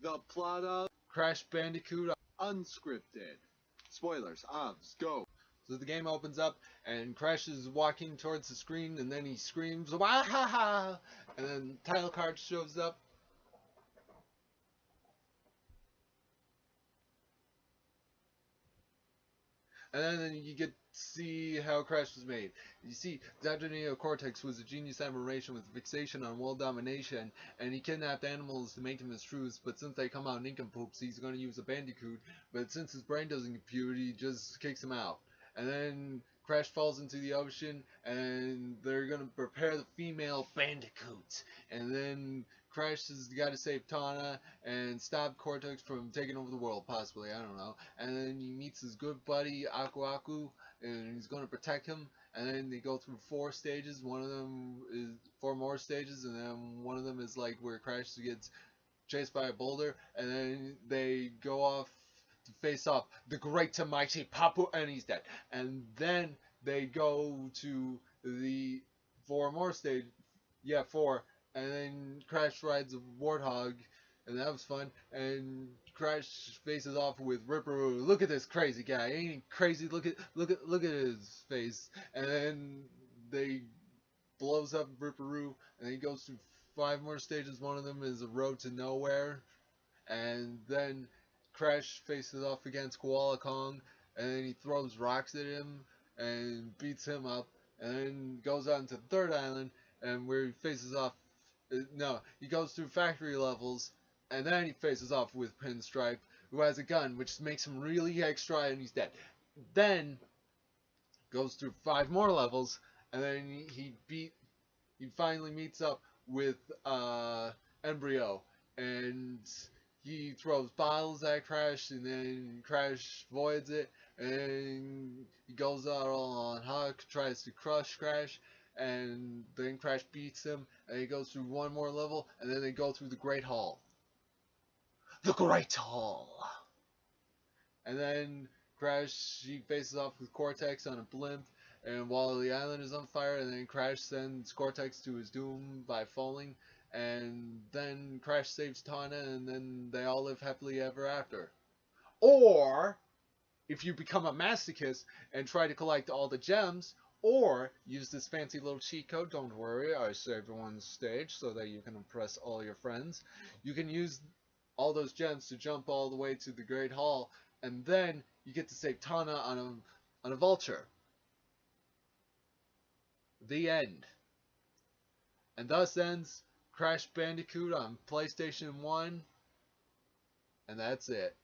The plot of Crash Bandicoot Unscripted. Spoilers, obs, go. So the game opens up and Crash is walking towards the screen and then he screams, "Wah ha ha!" And then the title card shows up. And then you get to see how Crash was made. You see, Dr. Neocortex was a genius aberration with fixation on world domination, and he kidnapped animals to make them his troops, but since they come out nincompoops, he's going to use a Bandicoot, but since his brain doesn't compute, he just kicks him out. And then Crash falls into the ocean, and they're going to prepare the female Bandicoot. And then Crash has got to save Tana and stop Cortex from taking over the world, possibly, I don't know. And then he meets his good buddy Aku Aku, and he's going to protect him. And then they go through 4 stages. One of them is 4 more stages, and then one of them is like where Crash gets chased by a boulder, and then they go off to face off the great and mighty Papu, and he's dead. And then they go to the 4 more stage, yeah, 4, and then Crash rides a warthog, and that was fun. And Crash faces off with Ripperoo. Look at this crazy guy. Ain't he crazy? Look at his face. And then they blows up Ripperoo, and he goes through 5 more stages. One of them is a road to nowhere, and then Crash faces off against Koala Kong, and then he throws rocks at him and beats him up, and then goes on to the third island, and where he faces off. No, he goes through factory levels, and then he faces off with Pinstripe, who has a gun, which makes him really extra, and he's dead. Then goes through 5 more levels, and then he finally meets up with Embryo, and he throws bottles at Crash, and then Crash voids it, and he goes out on Huck, tries to crush Crash, and then Crash beats him, and he goes through 1 more level, and then they go through the Great Hall. The Great Hall! And then Crash, he faces off with Cortex on a blimp, and while the island is on fire, and then Crash sends Cortex to his doom by falling, and then Crash saves Tana, and then they all live happily ever after. Or, if you become a masochist and try to collect all the gems, or use this fancy little cheat code, don't worry, I saved one stage so that you can impress all your friends. You can use all those gems to jump all the way to the Great Hall, and then you get to save Tana on a vulture. The end. And thus ends Crash Bandicoot on PlayStation 1, and that's it.